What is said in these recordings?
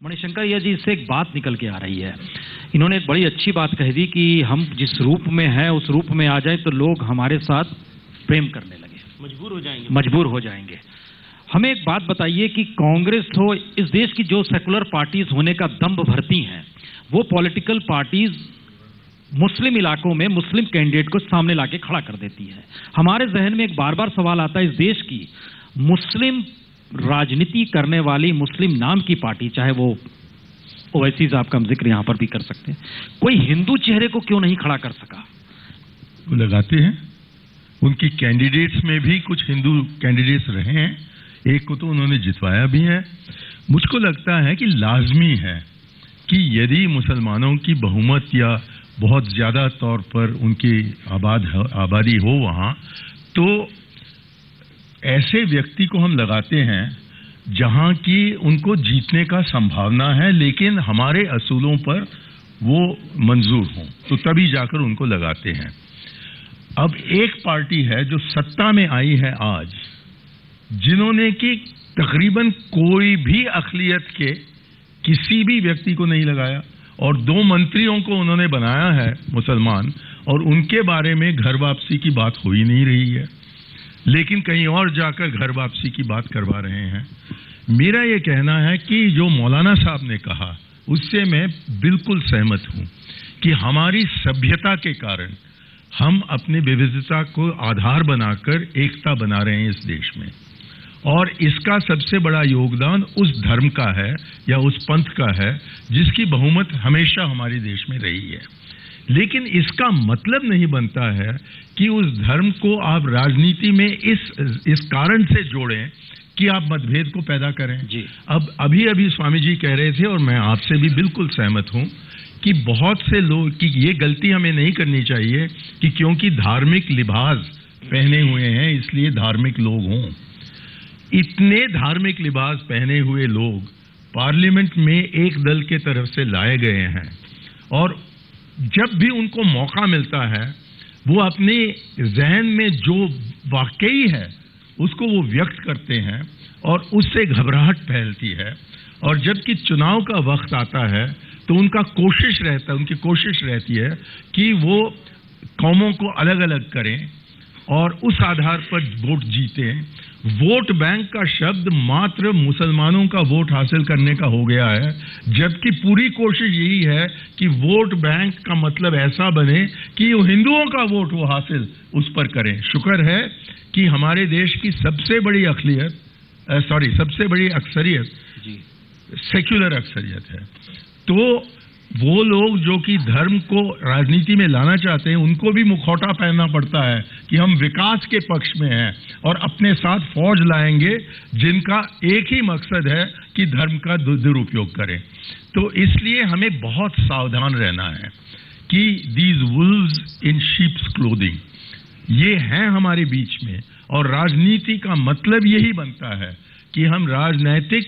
मणिशंकर जी इससे एक बात निकल के आ रही है। इन्होंने एक बड़ी अच्छी बात कह दी कि हम जिस रूप में हैं उस रूप में आ जाए तो लोग हमारे साथ प्रेम करने लगे, मजबूर हो जाएंगे। हमें एक बात बताइए कि कांग्रेस हो, इस देश की जो सेकुलर पार्टीज होने का दंभ भरती हैं, वो पॉलिटिकल पार्टीज मुस्लिम इलाकों में मुस्लिम कैंडिडेट को सामने लाके खड़ा कर देती है। हमारे जहन में एक बार बार सवाल आता है, इस देश की मुस्लिम राजनीति करने वाली मुस्लिम नाम की पार्टी, चाहे वो ओवैसी साहब का हम जिक्र यहां पर भी कर सकते हैं, कोई हिंदू चेहरे को क्यों नहीं खड़ा कर सका? वो लगाते हैं, उनकी कैंडिडेट्स में भी कुछ हिंदू कैंडिडेट्स रहे हैं, एक को तो उन्होंने जितवाया भी है। मुझको लगता है कि लाजमी है कि यदि मुसलमानों की बहुमत या बहुत ज्यादा तौर पर उनकी आबादी हो वहां, तो ऐसे व्यक्ति को हम लगाते हैं जहां की उनको जीतने का संभावना है, लेकिन हमारे असूलों पर वो मंजूर हों, तो तभी जाकर उनको लगाते हैं। अब एक पार्टी है जो सत्ता में आई है आज, जिन्होंने कि तकरीबन कोई भी अक़लियत के किसी भी व्यक्ति को नहीं लगाया, और 2 मंत्रियों को उन्होंने बनाया है मुसलमान, और उनके बारे में घर वापसी की बात हो ही नहीं रही है, लेकिन कहीं और जाकर घर वापसी की बात करवा रहे हैं। मेरा ये कहना है कि जो मौलाना साहब ने कहा उससे मैं बिल्कुल सहमत हूं कि हमारी सभ्यता के कारण हम अपने विविधता को आधार बनाकर एकता बना रहे हैं इस देश में, और इसका सबसे बड़ा योगदान उस धर्म का है या उस पंथ का है जिसकी बहुमत हमेशा हमारे देश में रही है। लेकिन इसका मतलब नहीं बनता है कि उस धर्म को आप राजनीति में इस कारण से जोड़ें कि आप मतभेद को पैदा करें जी। अब अभी स्वामी जी कह रहे थे, और मैं आपसे भी बिल्कुल सहमत हूं, कि बहुत से लोग कि ये गलती हमें नहीं करनी चाहिए कि क्योंकि धार्मिक लिबास पहने हुए हैं इसलिए धार्मिक लोग हों। इतने धार्मिक लिबास पहने हुए लोग पार्लियामेंट में एक दल के तरफ से लाए गए हैं, और जब भी उनको मौका मिलता है वो अपने जहन में जो वाकई है उसको वो व्यक्त करते हैं, और उससे घबराहट फैलती है। और जबकि चुनाव का वक्त आता है तो उनकी कोशिश रहती है कि वो कौमों को अलग अलग करें और उस आधार पर वोट जीतें। वोट बैंक का शब्द मात्र मुसलमानों का वोट हासिल करने का हो गया है, जबकि पूरी कोशिश यही है कि वोट बैंक का मतलब ऐसा बने कि हिंदुओं का वोट वो हासिल उस पर करें। शुक्र है कि हमारे देश की सबसे बड़ी अक्सरियत सेक्युलर अक्सरियत है। तो वो लोग जो कि धर्म को राजनीति में लाना चाहते हैं, उनको भी मुखौटा पहनना पड़ता है कि हम विकास के पक्ष में हैं और अपने साथ फौज लाएंगे जिनका एक ही मकसद है कि धर्म का दुरुपयोग करें। तो इसलिए हमें बहुत सावधान रहना है कि these Wolves in sheeps clothing ये हैं हमारे बीच में, और राजनीति का मतलब यही बनता है कि हम राजनैतिक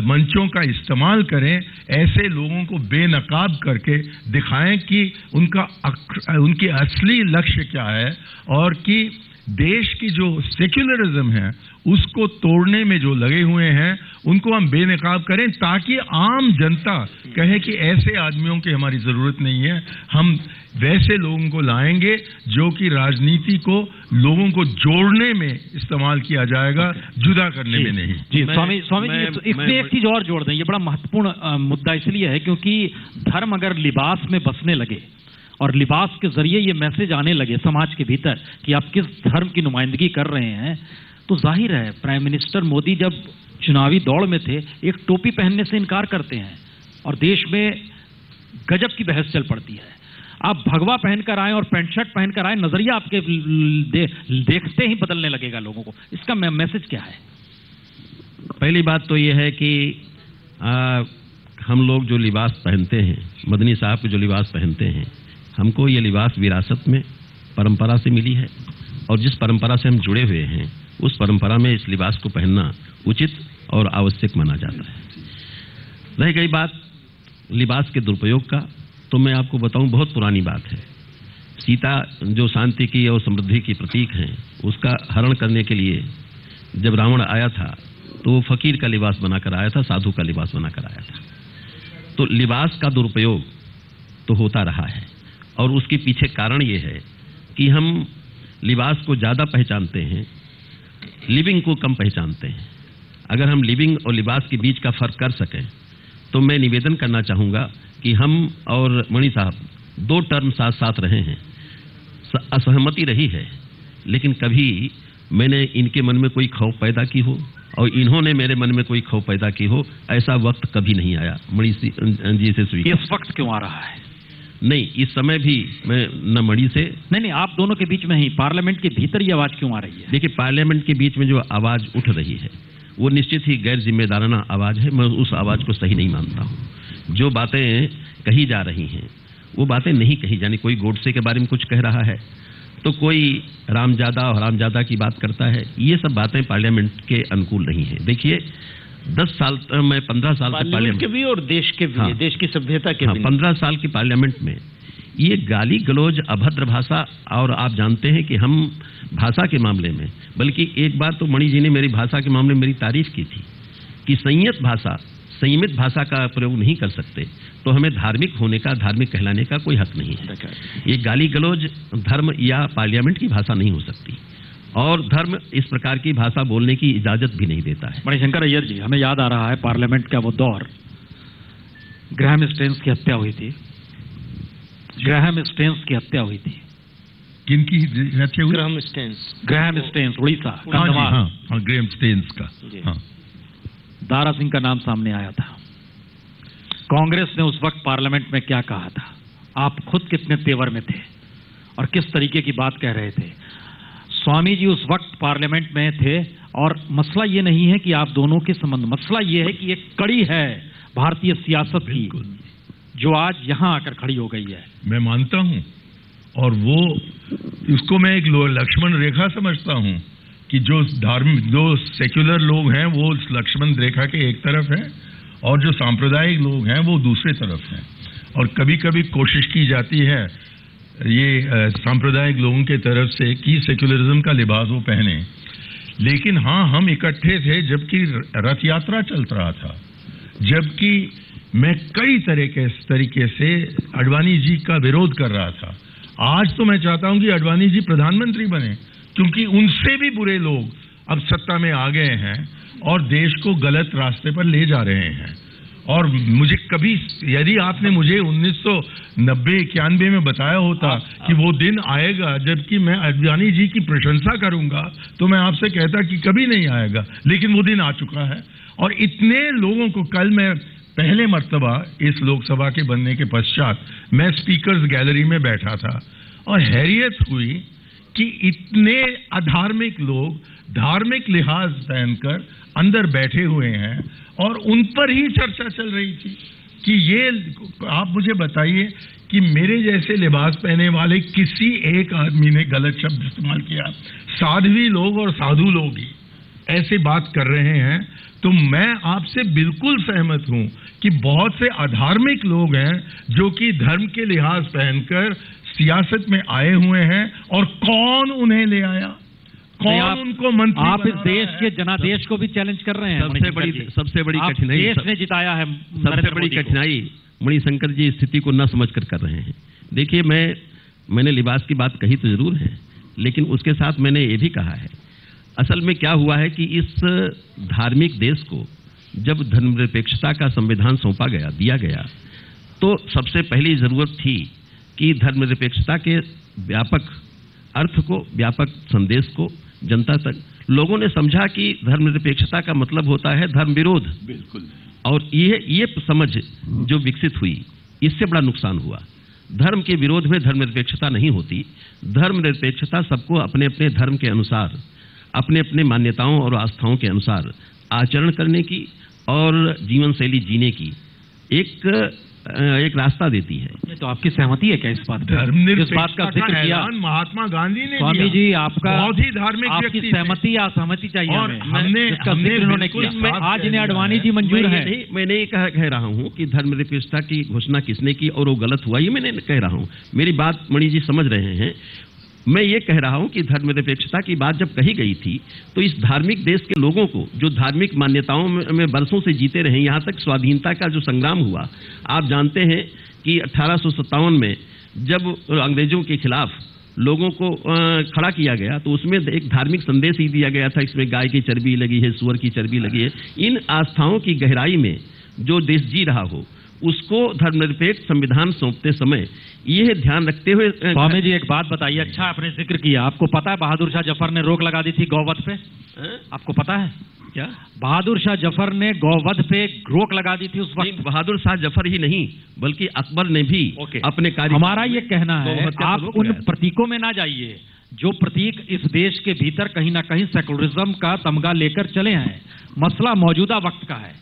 मंचों का इस्तेमाल करें, ऐसे लोगों को बेनकाब करके दिखाएं कि उनकी असली लक्ष्य क्या है, और कि देश की जो सेक्युलरिज्म है उसको तोड़ने में जो लगे हुए हैं उनको हम बेनकाब करें, ताकि आम जनता कहे कि ऐसे आदमियों की हमारी जरूरत नहीं है। हम वैसे लोगों को लाएंगे जो कि राजनीति को लोगों को जोड़ने में इस्तेमाल किया जाएगा, जुदा करने में नहीं। जी स्वामी जी, इसमें एक चीज और जोड़ दें, ये बड़ा महत्वपूर्ण मुद्दा इसलिए है क्योंकि धर्म अगर लिबास में बसने लगे और लिबास के जरिए ये मैसेज आने लगे समाज के भीतर कि आप किस धर्म की नुमाइंदगी कर रहे हैं, तो जाहिर है प्राइम मिनिस्टर मोदी जब चुनावी दौड़ में थे एक टोपी पहनने से इनकार करते हैं और देश में गजब की बहस चल पड़ती है। आप भगवा पहनकर आए और पैंट शर्ट पहनकर आए, नजरिया आपके देखते ही बदलने लगेगा लोगों को। इसका मैसेज क्या है? पहली बात तो यह है कि हम लोग जो लिबास पहनते हैं, मदनी साहब के जो लिबास पहनते हैं, हमको ये लिबास विरासत में परंपरा से मिली है, और जिस परंपरा से हम जुड़े हुए हैं उस परंपरा में इस लिबास को पहनना उचित और आवश्यक माना जाता है। रह गई बात लिबास के दुरुपयोग का, तो मैं आपको बताऊं बहुत पुरानी बात है। सीता जो शांति की और समृद्धि की प्रतीक हैं, उसका हरण करने के लिए जब रावण आया था तो वो फकीर का लिबास बनाकर आया था, साधु का लिबास बनाकर आया था। तो लिबास का दुरुपयोग तो होता रहा है, और उसके पीछे कारण ये है कि हम लिबास को ज़्यादा पहचानते हैं, लिविंग को कम पहचानते हैं। अगर हम लिविंग और लिबास के बीच का फर्क कर सकें तो मैं निवेदन करना चाहूँगा कि हम और मणि साहब 2 टर्म साथ साथ रहे हैं, असहमति रही है, लेकिन कभी मैंने इनके मन में कोई खौफ पैदा की हो और इन्होंने मेरे मन में कोई खौफ पैदा की हो, ऐसा वक्त कभी नहीं आया। मणि जी से स्वीकार। इस वक्त क्यों आ रहा है? नहीं, इस समय भी मैं न मणि से नहीं, आप दोनों के बीच में ही पार्लियामेंट के भीतर ये आवाज क्यों आ रही है? देखिए, पार्लियामेंट के बीच में जो आवाज उठ रही है वो निश्चित ही गैर जिम्मेदाराना आवाज है। मैं उस आवाज को सही नहीं मानता हूँ। जो बातें कही जा रही हैं वो बातें नहीं कही जानी। कोई गोडसे के बारे में कुछ कह रहा है तो कोई रामजादा और हरामजादा की बात करता है। ये सब बातें पार्लियामेंट के अनुकूल नहीं है। देखिए, 10 साल मैं 15 साल से पार्लियामेंट के भी और देश के भी, देश की सभ्यता के भी 15 साल की पार्लियामेंट में ये गाली गलौज, अभद्र भाषा, और आप जानते हैं कि हम भाषा के मामले में, बल्कि एक बार तो मणि जी ने मेरी भाषा के मामले में मेरी तारीफ की थी कि संयमित भाषा का प्रयोग नहीं कर सकते तो हमें धार्मिक होने का, धार्मिक कहलाने का कोई हक नहीं है। ये गाली गलौज धर्म या पार्लियामेंट की भाषा नहीं हो सकती, और धर्म इस प्रकार की भाषा बोलने की इजाजत भी नहीं देता है। मणिशंकर अय्यर जी, हमें याद आ रहा है पार्लियामेंट का वो दौर, ग्राहम स्टेन्स की हत्या हुई थी। ग्राहम स्टेन्स की हत्या हुई थी। किनकी हत्या हुई? ग्राहम स्टेन्स, उड़ीसा, हाँ, ग्राहम स्टेन्स का। हाँ, दारा सिंह का नाम सामने आया था। कांग्रेस ने उस वक्त पार्लियामेंट में क्या कहा था? आप खुद कितने तेवर में थे और किस तरीके की बात कह रहे थे? स्वामी जी उस वक्त पार्लियामेंट में थे, और मसला ये नहीं है कि आप दोनों के संबंध, मसला ये है कि एक कड़ी है भारतीय सियासत की जो आज यहां आकर खड़ी हो गई है। मैं मानता हूं, और वो इसको मैं एक लक्ष्मण रेखा समझता हूं कि जो धार्मिक, जो सेक्युलर लोग हैं वो लक्ष्मण रेखा के एक तरफ है और जो सांप्रदायिक लोग हैं वो दूसरे तरफ हैं। और कभी कभी कोशिश की जाती है ये सांप्रदायिक लोगों के तरफ से कि सेक्युलरिज्म का लिबास वो पहने, लेकिन हाँ, हम इकट्ठे थे जबकि रथ यात्रा चल रहा था, जबकि मैं कई तरीके से अडवाणी जी का विरोध कर रहा था। आज तो मैं चाहता हूं कि अडवाणी जी प्रधानमंत्री बने, क्योंकि उनसे भी बुरे लोग अब सत्ता में आ गए हैं और देश को गलत रास्ते पर ले जा रहे हैं। और मुझे कभी, यदि आपने मुझे 1990-91 में बताया होता कि वो दिन आएगा जबकि मैं अडवाणी जी की प्रशंसा करूंगा, तो मैं आपसे कहता कि कभी नहीं आएगा, लेकिन वो दिन आ चुका है। और इतने लोगों को, कल मैं पहले मर्तबा इस लोकसभा के बनने के पश्चात मैं स्पीकर्स गैलरी में बैठा था और हैरियत हुई कि इतने अधार्मिक लोग धार्मिक लिहाज पहनकर अंदर बैठे हुए हैं और उन पर ही चर्चा चल रही थी कि ये, आप मुझे बताइए कि मेरे जैसे लिबास पहने वाले किसी एक आदमी ने गलत शब्द इस्तेमाल किया? साध्वी लोग और साधु लोग ही ऐसे बात कर रहे हैं। तो मैं आपसे बिल्कुल सहमत हूं कि बहुत से अधार्मिक लोग हैं जो कि धर्म के लिहाज पहनकर सियासत में आए हुए हैं, और कौन उन्हें ले आया, कौन उनको मंत्री? आप इस देश के जनादेश को भी चैलेंज कर रहे हैं। सबसे बड़ी कठिनाई देश ने जिताया है। सबसे बड़ी कठिनाई मणिशंकर जी स्थिति को न समझ कर रहे हैं। देखिए, मैंने लिबास की बात कही तो जरूर है, लेकिन उसके साथ मैंने ये भी कहा है, असल में क्या हुआ है कि इस धार्मिक देश को जब धर्मनिरपेक्षता का संविधान सौंपा गया, दिया गया, तो सबसे पहली जरूरत थी कि धर्मनिरपेक्षता के व्यापक अर्थ को, व्यापक संदेश को जनता तक, लोगों ने समझा कि धर्मनिरपेक्षता का मतलब होता है धर्म विरोध। बिल्कुल। और ये समझ जो विकसित हुई, इससे बड़ा नुकसान हुआ। धर्म के विरोध में धर्मनिरपेक्षता नहीं होती। धर्मनिरपेक्षता सबको अपने अपने धर्म के अनुसार, अपने अपने मान्यताओं और आस्थाओं के अनुसार आचरण करने की और जीवन शैली जीने की एक रास्ता देती है। तो आपकी सहमति है क्या इस बात पर? इस बात का जिक्र किया महात्मा गांधी ने। स्वामी जी, आपका बहुत ही धार्मिक आपकी सहमति या असहमति चाहिए और हमने उन्होंने किया। आज इन्हें अडवाणी जी मंजूर है। मैं नहीं कह रहा हूँ कि धर्मनिरपेक्षता की घोषणा किसने की और वो गलत हुआ, ये मैंने कह रहा हूँ। मेरी बात मणि जी समझ रहे हैं। मैं ये कह रहा हूं कि धर्मनिरपेक्षता की बात जब कही गई थी तो इस धार्मिक देश के लोगों को जो धार्मिक मान्यताओं में वर्षों से जीते रहे, यहाँ तक स्वाधीनता का जो संग्राम हुआ, आप जानते हैं कि 1857 में जब अंग्रेजों के खिलाफ लोगों को खड़ा किया गया तो उसमें एक धार्मिक संदेश ही दिया गया था, इसमें गाय की चर्बी लगी है, सुअर की चर्बी लगी है। इन आस्थाओं की गहराई में जो देश जी रहा हो उसको धर्मनिरपेक्ष संविधान सौंपते समय यह ध्यान रखते हुए। स्वामी जी एक बात बताइए, अच्छा आपने जिक्र किया, आपको पता है बहादुर शाह जफर ने रोक लगा दी थी गौवध पे? आपको पता है क्या? बहादुर शाह जफर ने गौवध पे रोक लगा दी थी उस वक्त। बहादुर शाह जफर ही नहीं बल्कि अकबर ने भी अपने कार्य। हमारा ये कहना है आप उन प्रतीकों में ना जाइए जो प्रतीक इस देश के भीतर कहीं ना कहीं सेकुलरिज्म का तमगा लेकर चले हैं। मसला मौजूदा वक्त का है।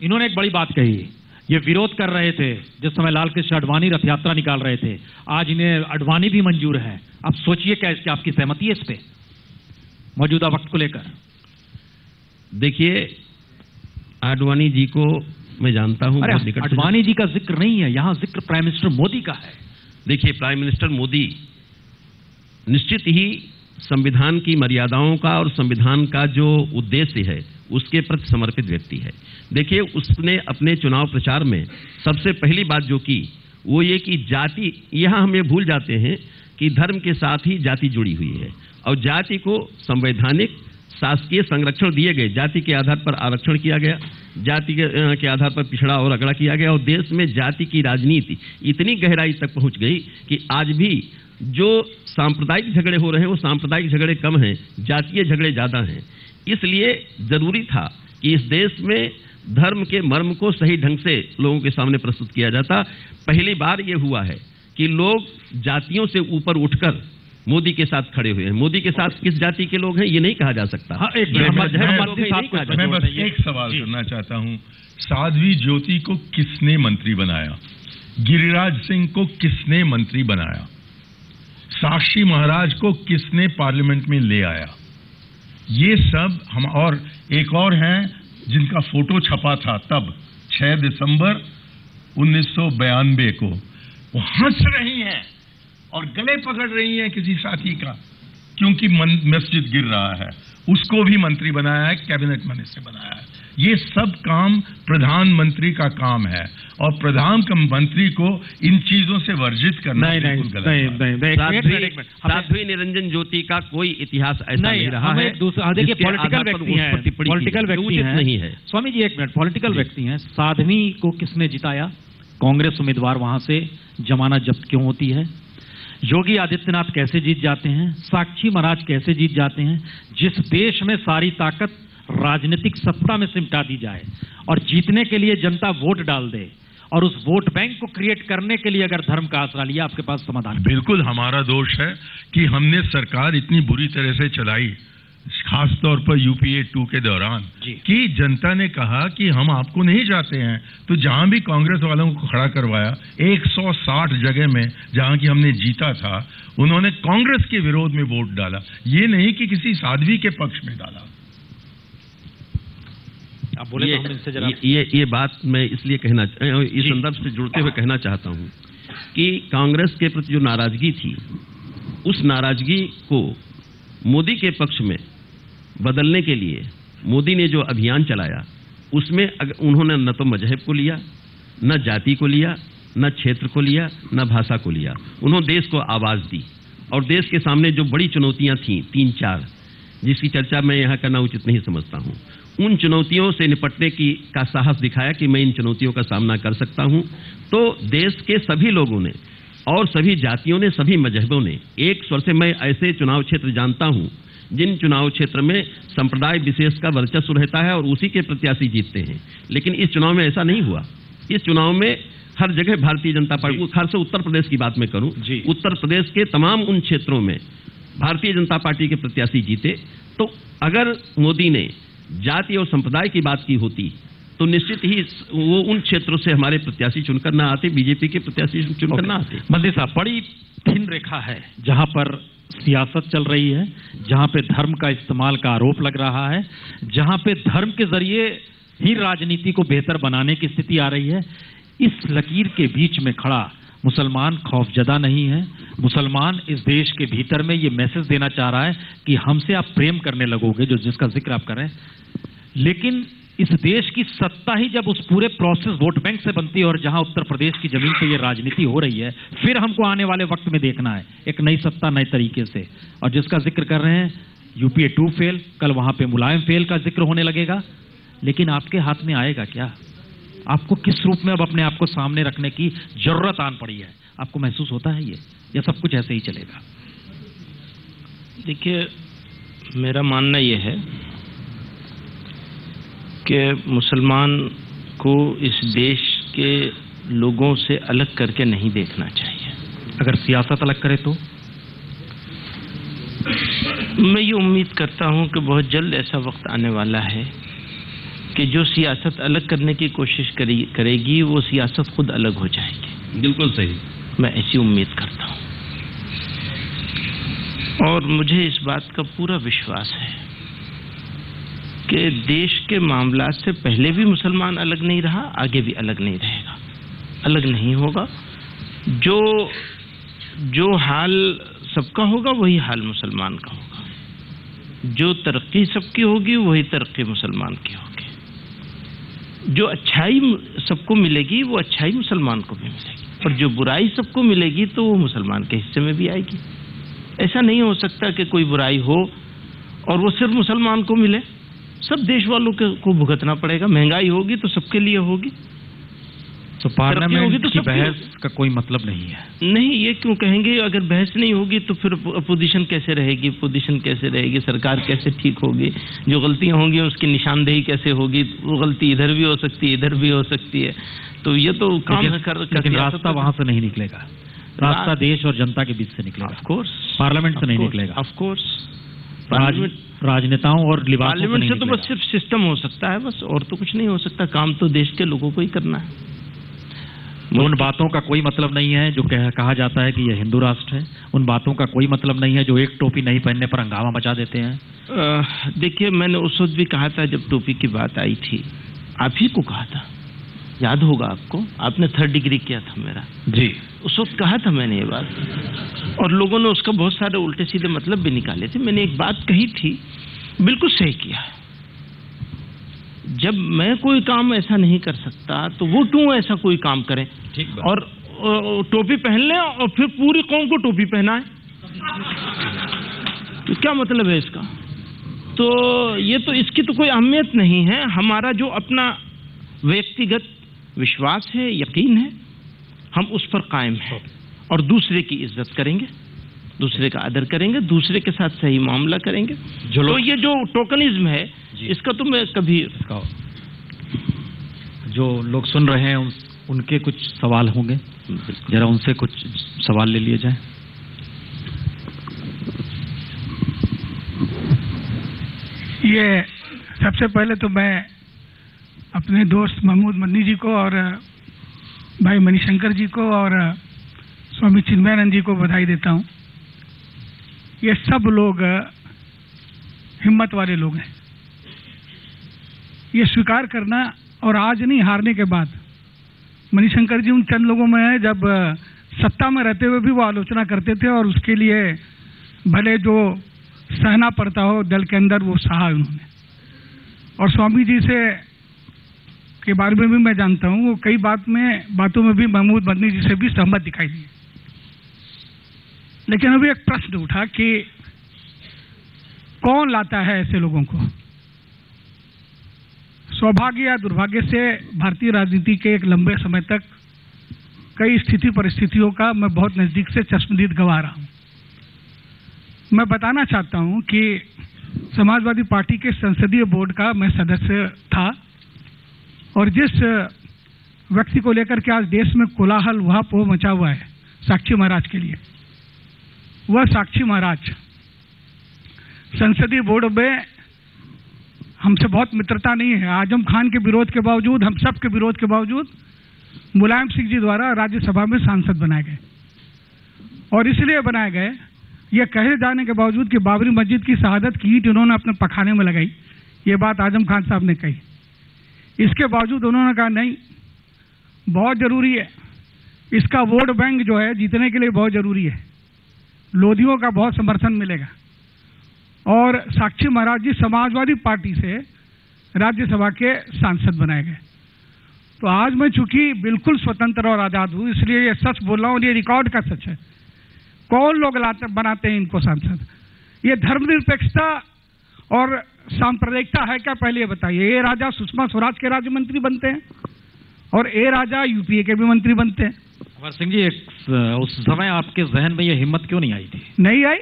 इन्होंने एक बड़ी बात कही, ये विरोध कर रहे थे जिस समय लाल कृष्ण आडवाणी रथ यात्रा निकाल रहे थे, आज इन्हें आडवाणी भी मंजूर है। अब सोचिए क्या इसकी आपकी सहमति है इस पे मौजूदा वक्त को लेकर? देखिए, आडवाणी जी को मैं जानता हूं, आडवाणी जी का जिक्र नहीं है यहां, जिक्र प्राइम मिनिस्टर मोदी का है। देखिए, प्राइम मिनिस्टर मोदी निश्चित ही संविधान की मर्यादाओं का और संविधान का जो उद्देश्य है उसके प्रति समर्पित व्यक्ति है। देखिए, उसने अपने चुनाव प्रचार में सबसे पहली बात जो की वो ये कि जाति, यहां हम ये भूल जाते हैं कि धर्म के साथ ही जाति जुड़ी हुई है और जाति को संवैधानिक शासकीय संरक्षण दिए गए। जाति के आधार पर आरक्षण किया गया, जाति के आधार पर पिछड़ा और अगड़ा किया गया और देश में जाति की राजनीति इतनी गहराई तक पहुंच गई कि आज भी जो सांप्रदायिक झगड़े हो रहे हैं वो सांप्रदायिक झगड़े कम हैं, जातीय झगड़े ज़्यादा हैं। इसलिए ज़रूरी था कि इस देश में धर्म के मर्म को सही ढंग से लोगों के सामने प्रस्तुत किया जाता। पहली बार ये हुआ है कि लोग जातियों से ऊपर उठकर मोदी के साथ खड़े हुए हैं। मोदी के साथ किस जाति के लोग हैं ये नहीं कहा जा सकता। मैं बस एक सवाल करना चाहता हूं, साध्वी ज्योति को किसने मंत्री बनाया? गिरिराज सिंह को किसने मंत्री बनाया? साक्षी महाराज को किसने पार्लियामेंट में ले आया? ये सब हम, और एक और हैं जिनका फोटो छपा था तब 6 दिसंबर 1992 को, वो हंस रही हैं और गले पकड़ रही हैं किसी साथी का क्योंकि मस्जिद गिर रहा है, उसको भी मंत्री बनाया है, कैबिनेट मिनिस्टर बनाया है। ये सब काम प्रधानमंत्री का काम है और प्रधानमंत्री को इन चीजों से वर्जित करना बिल्कुल गलत है। साध्वी निरंजन ज्योति का कोई इतिहास ऐसा नहीं रहा है। देखिए, पॉलिटिकल व्यक्ति हैं, पॉलिटिकल व्यक्ति नहीं है। स्वामी जी एक मिनट, पॉलिटिकल व्यक्ति हैं। साध्वी को किसने जिताया? कांग्रेस उम्मीदवार, वहां से जमानत जब्त क्यों होती है? योगी आदित्यनाथ कैसे जीत जाते हैं? साक्षी महाराज कैसे जीत जाते हैं? जिस देश में सारी ताकत राजनीतिक सत्ता में सिमटा दी जाए और जीतने के लिए जनता वोट डाल दे और उस वोट बैंक को क्रिएट करने के लिए अगर धर्म का आसरा लिया, आपके पास समाधान? बिल्कुल हमारा दोष है कि हमने सरकार इतनी बुरी तरह से चलाई, खासतौर पर यूपीए 2 के दौरान, कि जनता ने कहा कि हम आपको नहीं चाहते हैं। तो जहां भी कांग्रेस वालों को खड़ा करवाया, 160 जगह में जहां की हमने जीता था, उन्होंने कांग्रेस के विरोध में वोट डाला, ये नहीं कि किसी साध्वी के पक्ष में डाला। आप बोले ये बात मैं इसलिए कहना, इस संदर्भ से जुड़ते हुए कहना चाहता हूं कि कांग्रेस के प्रति जो नाराजगी थी, उस नाराजगी को मोदी के पक्ष में बदलने के लिए मोदी ने जो अभियान चलाया, उसमें उन्होंने न तो मजहब को लिया, न जाति को लिया, न क्षेत्र को लिया, न भाषा को लिया। उन्होंने देश को आवाज़ दी और देश के सामने जो बड़ी चुनौतियां थीं 3-4, जिसकी चर्चा मैं यहाँ करना उचित नहीं समझता हूँ, उन चुनौतियों से निपटने का साहस दिखाया कि मैं इन चुनौतियों का सामना कर सकता हूँ। तो देश के सभी लोगों ने और सभी जातियों ने, सभी मजहबों ने एक स्वर से, मैं ऐसे चुनाव क्षेत्र जानता हूं जिन चुनाव क्षेत्र में संप्रदाय विशेष का वर्चस्व रहता है और उसी के प्रत्याशी जीतते हैं, लेकिन इस चुनाव में ऐसा नहीं हुआ। इस चुनाव में हर जगह भारतीय जनता पार्टी, खासकर उत्तर प्रदेश की बात मैं करूं, उत्तर प्रदेश के तमाम उन क्षेत्रों में भारतीय जनता पार्टी के प्रत्याशी जीते। तो अगर मोदी ने जाति और संप्रदाय की बात की होती तो निश्चित ही वो उन क्षेत्रों से हमारे प्रत्याशी चुनकर ना आते, बीजेपी के प्रत्याशी चुनकर ना आते। मंत्री साहब, बड़ी थिन रेखा है जहां पर सियासत चल रही है, जहां पे धर्म का इस्तेमाल का आरोप लग रहा है, जहां पे धर्म के जरिए ही राजनीति को बेहतर बनाने की स्थिति आ रही है। इस लकीर के बीच में खड़ा मुसलमान खौफजदा नहीं है। मुसलमान इस देश के भीतर में ये मैसेज देना चाह रहा है कि हमसे आप प्रेम करने लगोगे, जो जिसका जिक्र आप कर रहे हैं। लेकिन इस देश की सत्ता ही जब उस पूरे प्रोसेस वोट बैंक से बनती है और जहां उत्तर प्रदेश की जमीन पे ये राजनीति हो रही है, फिर हमको आने वाले वक्त में देखना है एक नई सत्ता नए तरीके से। और जिसका जिक्र कर रहे हैं यूपीए 2 फेल, कल वहां पे मुलायम फेल का जिक्र होने लगेगा। लेकिन आपके हाथ में आएगा क्या? आपको किस रूप में अब अपने आप को सामने रखने की जरूरत आन पड़ी है? आपको महसूस होता है ये, या सब कुछ ऐसे ही चलेगा? देखिए, मेरा मानना यह है कि मुसलमान को इस देश के लोगों से अलग करके नहीं देखना चाहिए। अगर सियासत अलग करे तो? मैं ये उम्मीद करता हूं कि बहुत जल्द ऐसा वक्त आने वाला है कि जो सियासत अलग करने की कोशिश करेगी वो सियासत खुद अलग हो जाएगी। बिल्कुल सही, मैं ऐसी उम्मीद करता हूं और मुझे इस बात का पूरा विश्वास है कि देश के मामलात से पहले भी मुसलमान अलग नहीं रहा, आगे भी अलग नहीं रहेगा, अलग नहीं होगा। जो हाल सबका होगा वही हाल मुसलमान का होगा। जो तरक्की सबकी होगी वही तरक्की मुसलमान की होगी। जो अच्छाई सबको मिलेगी वो अच्छाई मुसलमान को भी मिलेगी, और जो बुराई सबको मिलेगी तो वो मुसलमान के हिस्से में भी आएगी। ऐसा नहीं हो सकता कि कोई बुराई हो और वो सिर्फ मुसलमान को मिले, सब देश वालों को भुगतना पड़ेगा। महंगाई होगी तो सबके लिए होगी, तो पार्लियामेंट की बहस का कोई मतलब नहीं है। नहीं, ये क्यों कहेंगे? अगर बहस नहीं होगी तो फिर अपोजिशन कैसे रहेगी? पोजीशन कैसे रहेगी? सरकार कैसे ठीक होगी? जो गलतियां होंगी उसकी निशानदेही कैसे होगी? वो गलती इधर भी हो सकती है, इधर भी हो सकती है। तो ये तो काम लेकिन रास्ता वहां से नहीं निकलेगा, रास्ता देश और जनता के बीच से निकलेगा। ऑफ कोर्स, पार्लियामेंट से नहीं निकलेगा। ऑफ कोर्स, राजनेताओं और पार्लियामेंट से तो बस सिर्फ सिस्टम हो सकता है, बस, और तो कुछ नहीं हो सकता। काम तो देश के लोगों को ही करना है। उन बातों का कोई मतलब नहीं है जो कहा जाता है कि यह हिंदू राष्ट्र है। उन बातों का कोई मतलब नहीं है जो एक टोपी नहीं पहनने पर हंगामा मचा देते हैं। देखिए, मैंने उस वक्त भी कहा था जब टोपी की बात आई थी, आप ही को कहा था, याद होगा आपको, आपने 3rd डिग्री किया था मेरा जी, उस वक्त कहा था मैंने ये बात, और लोगों ने उसका बहुत सारे उल्टे सीधे मतलब भी निकाले थे। मैंने एक बात कही थी, बिल्कुल सही किया। जब मैं कोई काम ऐसा नहीं कर सकता तो वो क्यों ऐसा कोई काम करें? ठीक, और टोपी पहन लें और फिर पूरी कौम को टोपी पहनाएं, तो क्या मतलब है इसका? तो ये तो, इसकी तो कोई अहमियत नहीं है। हमारा जो अपना व्यक्तिगत विश्वास है, यकीन है, हम उस पर कायम हैं और दूसरे की इज्जत करेंगे, दूसरे का आदर करेंगे, दूसरे के साथ सही मामला करेंगे। तो ये जो टोकनिज्म है, इसका तो मैं कभी, जो लोग सुन रहे हैं उनके कुछ सवाल होंगे, जरा उनसे कुछ सवाल ले लिए जाए। ये सबसे पहले तो मैं अपने दोस्त महमूद मदनी जी को और भाई मणिशंकर जी को और स्वामी चिन्मयानंद जी को बधाई देता हूँ। ये सब लोग हिम्मत वाले लोग हैं। ये स्वीकार करना, और आज नहीं, हारने के बाद। मणिशंकर जी उन चंद लोगों में है जब सत्ता में रहते हुए भी वो आलोचना करते थे और उसके लिए भले जो सहना पड़ता हो दल के अंदर, वो सहा उन्होंने। और स्वामी जी से के बारे में भी मैं जानता हूँ, वो कई बातों में भी महमूद मदनी जी से भी सहमत दिखाई दिए। लेकिन अभी एक प्रश्न उठा कि कौन लाता है ऐसे लोगों को? सौभाग्य या दुर्भाग्य से भारतीय राजनीति के एक लंबे समय तक कई स्थिति परिस्थितियों का मैं बहुत नजदीक से चश्मदीद गंवा रहा हूं। मैं बताना चाहता हूं कि समाजवादी पार्टी के संसदीय बोर्ड का मैं सदस्य था, और जिस व्यक्ति को लेकर के आज देश में कोलाहल उहापोह मचा हुआ है, साक्षी महाराज के लिए, वह साक्षी महाराज संसदीय बोर्ड में हमसे बहुत मित्रता नहीं है। आजम खान के विरोध के बावजूद, हम सब के विरोध के बावजूद मुलायम सिंह जी द्वारा राज्यसभा में सांसद बनाए गए, और इसलिए बनाए गए, यह कहे जाने के बावजूद कि बाबरी मस्जिद की शहादत की ईंट उन्होंने अपने पखाने में लगाई। ये बात आजम खान साहब ने कही। इसके बावजूद उन्होंने कहा नहीं, बहुत जरूरी है, इसका वोट बैंक जो है जीतने के लिए बहुत जरूरी है। लोधियों का बहुत समर्थन मिलेगा और साक्षी महाराज जी समाजवादी पार्टी से राज्यसभा के सांसद बनाए गए। तो आज मैं चूंकि बिल्कुल स्वतंत्र और आजाद हूं, इसलिए ये सच बोल रहा हूं, ये रिकॉर्ड का सच है। कौन लोग बनाते हैं इनको सांसद? ये धर्मनिरपेक्षता और सांप्रदायिकता है क्या? पहले ये बताइए। ए राजा सुषमा स्वराज के राज्य मंत्री बनते हैं और ए राजा यूपीए के भी मंत्री बनते हैं। अमर सिंह जी, उस समय आपके जहन में ये हिम्मत क्यों नहीं आई थी? नहीं आई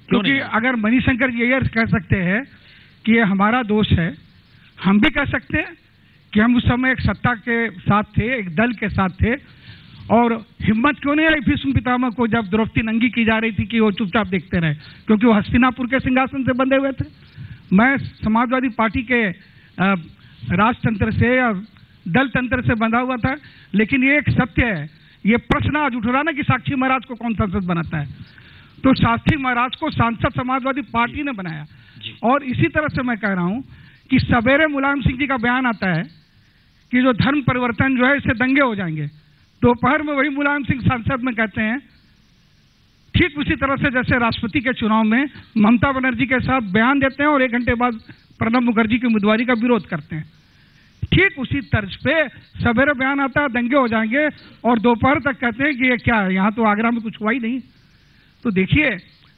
क्योंकि अगर मणिशंकर जी ये कह सकते हैं कि ये हमारा दोष है, हम भी कह सकते हैं कि हम उस समय एक सत्ता के साथ थे, एक दल के साथ थे, और हिम्मत क्यों नहीं आई भीष्म पितामह को जब द्रौपदी नंगी की जा रही थी कि वो चुपचाप देखते रहे, क्योंकि वो हस्तिनापुर के सिंहासन से बंधे हुए थे। मैं समाजवादी पार्टी के राजतंत्र से या दल तंत्र से बंधा हुआ था। लेकिन ये एक सत्य है, ये प्रश्न आज उठ रहा ना कि साक्षी महाराज को कौन सांसद बनाता है, तो साक्षी महाराज को सांसद समाजवादी पार्टी ने बनाया। और इसी तरह से मैं कह रहा हूं कि सवेरे मुलायम सिंह जी का बयान आता है कि जो धर्म परिवर्तन जो है इससे दंगे हो जाएंगे, दोपहर में वही मुलायम सिंह संसद में कहते हैं। ठीक उसी तरह से जैसे राष्ट्रपति के चुनाव में ममता बनर्जी के साथ बयान देते हैं और 1 घंटे बाद प्रणब मुखर्जी की उम्मीदवारी का विरोध करते हैं, ठीक उसी तर्ज पे सवेरे बयान आता है दंगे हो जाएंगे और दोपहर तक कहते हैं कि ये क्या है, यहाँ तो आगरा में कुछ हुआ ही नहीं। तो देखिए,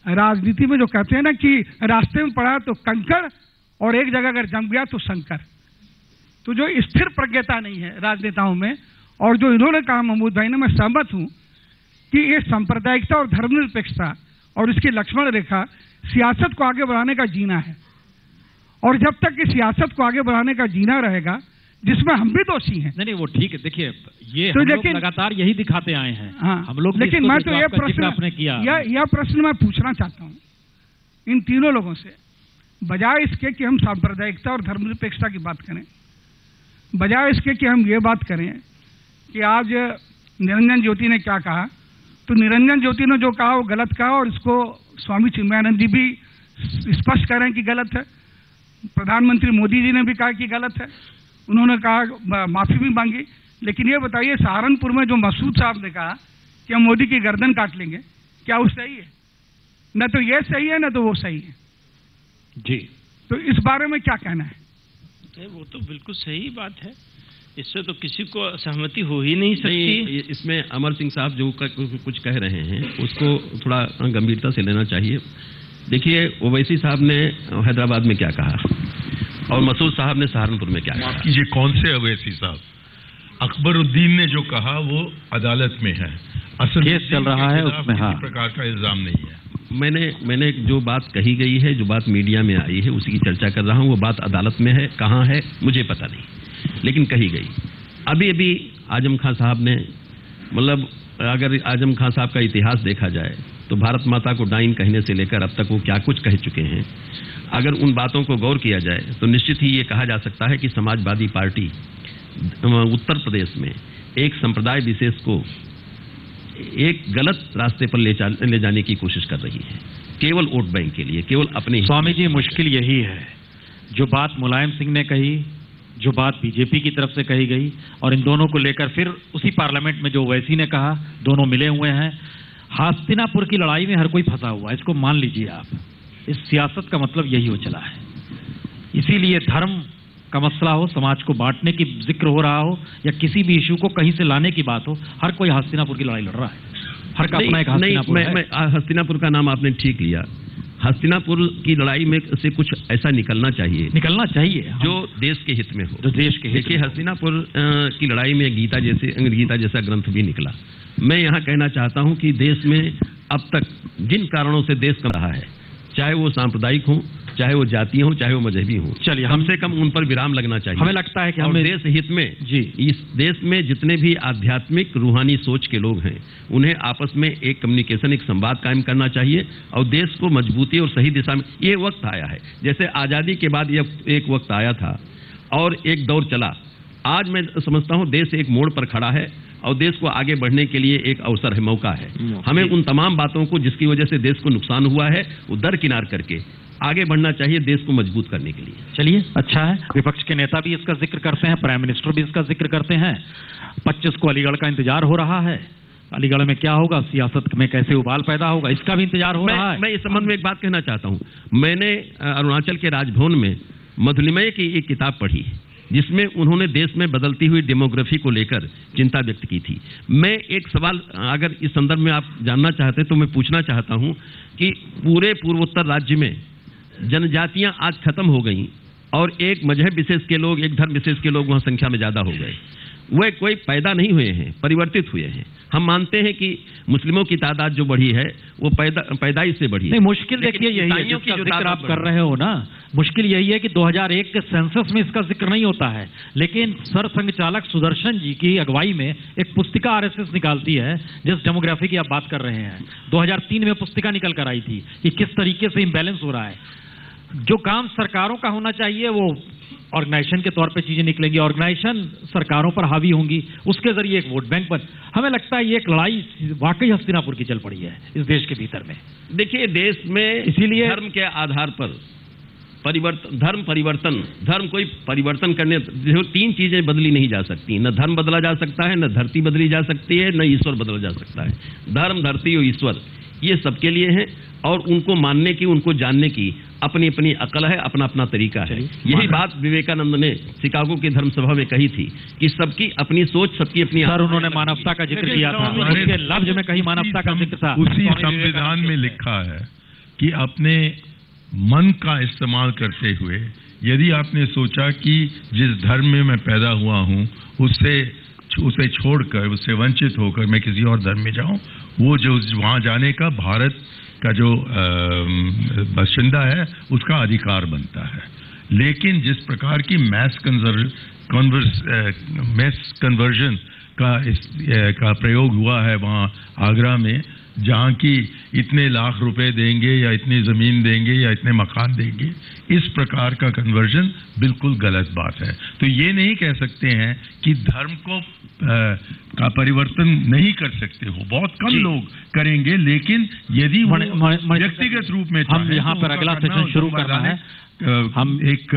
राजनीति में जो कहते हैं ना कि रास्ते में पड़ा तो कंकड़ और एक जगह अगर जम गया तो शंकर, तो जो स्थिर प्रज्ञता नहीं है राजनेताओं में, और जो इन्होंने कहा महमूद भाई ने, मैं सहमत हूं कि ये सांप्रदायिकता और धर्मनिरपेक्षता और इसकी लक्ष्मण रेखा सियासत को आगे बढ़ाने का जीना है। और जब तक कि सियासत को आगे बढ़ाने का जीना रहेगा, जिसमें हम भी दोषी हैं। नहीं वो ठीक है, देखिए ये तो हम लोग लगातार यही दिखाते आए हैं। हाँ, हम लोग, लेकिन मैं तो ये प्रश्न आपने किया, यह प्रश्न मैं पूछना चाहता हूं इन तीनों लोगों से, बजाय इसके कि हम सांप्रदायिकता और धर्मनिरपेक्षता की बात करें, बजाय इसके कि हम ये बात करें कि आज निरंजन ज्योति ने क्या कहा, तो निरंजन ज्योति ने जो कहा वो गलत कहा और इसको स्वामी चिन्मयानंद जी भी स्पष्ट कर रहे हैं कि गलत है। प्रधानमंत्री मोदी जी ने भी कहा कि गलत है, उन्होंने कहा माफी भी मांगी। लेकिन ये बताइए, सहारनपुर में जो मसूद साहब ने कहा कि हम मोदी की गर्दन काट लेंगे, क्या वो सही है? न तो ये सही है, न तो वो सही है जी। तो इस बारे में क्या कहना है? वो तो बिल्कुल सही बात है, इससे तो किसी को सहमति हो ही नहीं सकती। इसमें अमर सिंह साहब जो कुछ कह रहे हैं उसको थोड़ा गंभीरता से लेना चाहिए। देखिए, ओवैसी साहब ने हैदराबाद में क्या कहा और मसूद साहब ने सहारनपुर में क्या कहा। कीजिए, कौन से ओवैसी साहब? अकबरुद्दीन ने जो कहा वो अदालत में है, असल केस चल रहा है उसमें, किसी प्रकार का इल्जाम नहीं है। मैंने जो बात कही गई है, जो बात मीडिया में आई है, उसी की चर्चा कर रहा हूँ। वो बात अदालत में है, कहाँ है मुझे पता नहीं, लेकिन कही गई। अभी आजम खां साहब ने, मतलब अगर आजम खां साहब का इतिहास देखा जाए तो भारत माता को डाइन कहने से लेकर अब तक वो क्या कुछ कह चुके हैं। अगर उन बातों को गौर किया जाए तो निश्चित ही ये कहा जा सकता है कि समाजवादी पार्टी उत्तर प्रदेश में एक संप्रदाय विशेष को एक गलत रास्ते पर ले जाने की कोशिश कर रही है, केवल वोट बैंक के लिए, केवल अपने। स्वामी जी, मुश्किल यही है, जो बात मुलायम सिंह ने कही, जो बात बीजेपी की तरफ से कही गई, और इन दोनों को लेकर फिर उसी पार्लियामेंट में जो ओवैसी ने कहा, दोनों मिले हुए हैं। हस्तिनापुर की लड़ाई में हर कोई फंसा हुआ है, इसको मान लीजिए आप। इस सियासत का मतलब यही हो चला है। इसीलिए धर्म का मसला हो, समाज को बांटने की जिक्र हो रहा हो, या किसी भी इशू को कहीं से लाने की बात हो, हर कोई हस्तिनापुर की लड़ाई लड़ रहा है। हर का अपना एक हस्तिनापुर है। हस्तिनापुर का नाम आपने ठीक लिया। हस्तिनापुर की लड़ाई में से कुछ ऐसा निकलना चाहिए जो देश के हित में हो, जो देश के हित। देखिए, हस्तिनापुर की लड़ाई में गीता जैसा ग्रंथ भी निकला। मैं यहाँ कहना चाहता हूँ कि देश में अब तक जिन कारणों से देश कम रहा है, चाहे वो सांप्रदायिक हो, चाहे वो जातीय हो, चाहे वो मजहबी हो, चलिए कम से कम उन पर विराम लगना चाहिए। हमें लगता है कि हमें देश हित में जी, इस देश में जितने भी आध्यात्मिक रूहानी सोच के लोग हैं, उन्हें आपस में एक कम्युनिकेशन, एक संवाद कायम करना चाहिए और देश को मजबूती और सही दिशा में। ये वक्त आया है, जैसे आज़ादी के बाद ये एक वक्त आया था और एक दौर चला। आज मैं समझता हूँ देश एक मोड़ पर खड़ा है और देश को आगे बढ़ने के लिए एक अवसर है, मौका है। हमें उन तमाम बातों को जिसकी वजह से देश को नुकसान हुआ है वो दरकिनार करके आगे बढ़ना चाहिए देश को मजबूत करने के लिए। चलिए, अच्छा है, विपक्ष के नेता भी इसका जिक्र करते हैं, प्राइम मिनिस्टर भी इसका जिक्र करते हैं। 25 को अलीगढ़ का इंतजार हो रहा है, अलीगढ़ में क्या होगा, सियासत में कैसे उबाल पैदा होगा, इसका भी इंतजार हो रहा है। मैं इस संबंध में एक बात कहना चाहता हूं। मैंने अरुणाचल के राजभवन में मधुलिमय की एक किताब पढ़ी जिसमें उन्होंने देश में बदलती हुई डेमोग्राफी को लेकर चिंता व्यक्त की थी। मैं एक सवाल अगर इस संदर्भ में आप जानना चाहते हैं तो मैं पूछना चाहता हूं कि पूरे पूर्वोत्तर राज्य में जनजातियां आज खत्म हो गई और एक मजहब विशेष के लोग, एक धर्म विशेष के लोग वहां संख्या में ज्यादा हो गए। वे कोई पैदा नहीं हुए हैं, परिवर्तित हुए हैं। हम मानते हैं कि मुस्लिमों की तादाद जो बढ़ी है वो पैदाइश से बढ़ी है। नहीं, मुश्किल देखिए यही है जिसका जिक्र आप कर रहे हो ना, मुश्किल यही है कि 2001 के सेंसस में इसका जिक्र नहीं होता है, लेकिन सर संघ चालक सुदर्शन जी की अगुवाई में एक पुस्तिका आरएसएस निकालती है जिस डेमोग्राफी की आप बात कर रहे हैं। 2003 में पुस्तिका निकल कर आई थी कि किस तरीके से इम्बैलेंस हो रहा है। जो काम सरकारों का होना चाहिए वो ऑर्गेनाइजेशन के तौर पे चीजें निकलेंगी, ऑर्गेनाइजेशन सरकारों पर हावी होंगी, उसके जरिए एक वोट बैंक पर। हमें लगता है ये एक लड़ाई वाकई हस्तिनापुर की चल पड़ी है इस देश के भीतर में। देखिए, देश में इसीलिए धर्म के आधार पर धर्म कोई परिवर्तन करने, जो 3 चीजें बदली नहीं जा सकती, न धर्म बदला जा सकता है, न धरती बदली जा सकती है, न ईश्वर बदला जा सकता है। धर्म, धरती और ईश्वर ये सबके लिए है और उनको मानने की, उनको जानने की अपनी अपनी अकल है, अपना अपना तरीका है। यही बात विवेकानंद ने शिकागो की धर्म सभा में कही थी कि सबकी अपनी सोच, सबकी अपनी। सर, उन्होंने मानवता का जिक्र किया था, उसके लफ्ज में कहीं मानवता का जिक्र था। उसी संविधान में लिखा है कि अपने मन का इस्तेमाल करते हुए यदि आपने सोचा कि जिस धर्म में मैं पैदा हुआ हूं उसे छोड़कर, उससे वंचित होकर मैं किसी और धर्म में जाऊं, वो जो वहां जाने का भारत का जो बाशिंदा है उसका अधिकार बनता है। लेकिन जिस प्रकार की मैस कन्वर्जन का प्रयोग हुआ है वहाँ आगरा में, जहाँ की इतने लाख रुपए देंगे या इतनी ज़मीन देंगे या इतने मकान देंगे, इस प्रकार का कन्वर्जन बिल्कुल गलत बात है। तो ये नहीं कह सकते हैं कि धर्म को का परिवर्तन नहीं कर सकते हो, बहुत कम लोग करेंगे, लेकिन यदि व्यक्तिगत रूप में हम यहाँ पर अगला सेशन शुरू करना है, हम एक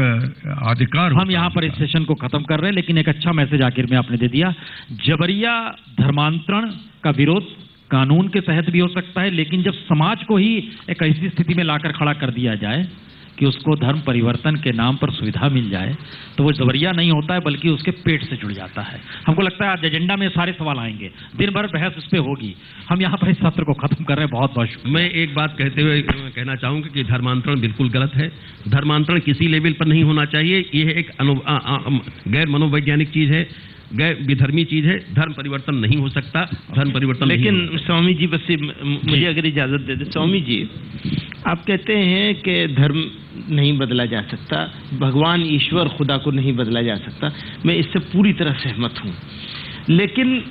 अधिकार, हम यहाँ पर इस सेशन को खत्म कर रहे हैं, लेकिन एक अच्छा मैसेज आखिर में आपने दे दिया। जबरिया धर्मांतरण का विरोध कानून के तहत भी हो सकता है, लेकिन जब समाज को ही एक ऐसी स्थिति में लाकर खड़ा कर दिया जाए कि उसको धर्म परिवर्तन के नाम पर सुविधा मिल जाए तो वो जबरिया नहीं होता है बल्कि उसके पेट से जुड़ जाता है। हमको लगता है आज एजेंडा में सारे सवाल आएंगे, दिन भर बहस इस पे होगी। हम यहाँ पर इस सत्र को खत्म कर रहे हैं। बहुत बहुत शुक्रिया। मैं एक बात कहते हुए कहना चाहूँगा कि धर्मांतरण बिल्कुल गलत है। धर्मांतरण किसी लेवल पर नहीं होना चाहिए। ये एक गैर मनोवैज्ञानिक चीज़ है, गैर विधर्मी चीज है। धर्म परिवर्तन नहीं हो सकता, धर्म परिवर्तन। लेकिन स्वामी जी, बस मुझे अगर इजाजत दे दे। स्वामी जी, आप कहते हैं कि धर्म नहीं बदला जा सकता, भगवान ईश्वर खुदा को नहीं बदला जा सकता। मैं इससे पूरी तरह सहमत हूँ, लेकिन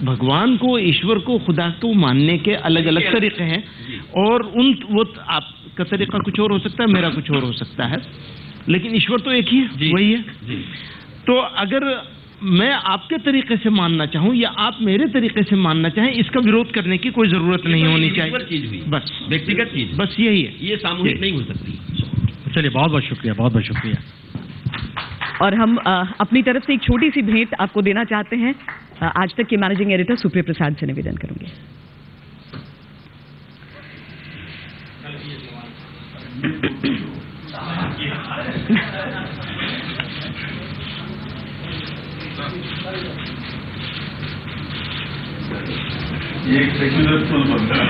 भगवान को, ईश्वर को, खुदा को मानने के अलग अलग तरीके हैं और वो आपका तरीका कुछ और हो सकता है, मेरा कुछ और हो सकता है, लेकिन ईश्वर तो एक ही है, वही है। तो अगर मैं आपके तरीके से मानना चाहूं या आप मेरे तरीके से मानना चाहें, इसका विरोध करने की कोई जरूरत नहीं होनी चाहिए। बस व्यक्तिगत चीज, बस यही है, ये सामूहिक नहीं हो सकती। चलिए, बहुत बहुत शुक्रिया, बहुत बहुत शुक्रिया। और हम अपनी तरफ से एक छोटी सी भेंट आपको देना चाहते हैं। आज तक के मैनेजिंग एडिटर सुप्रिया प्रसाद से निवेदन करूंगी। एक सेक्युलर पुल बनता है।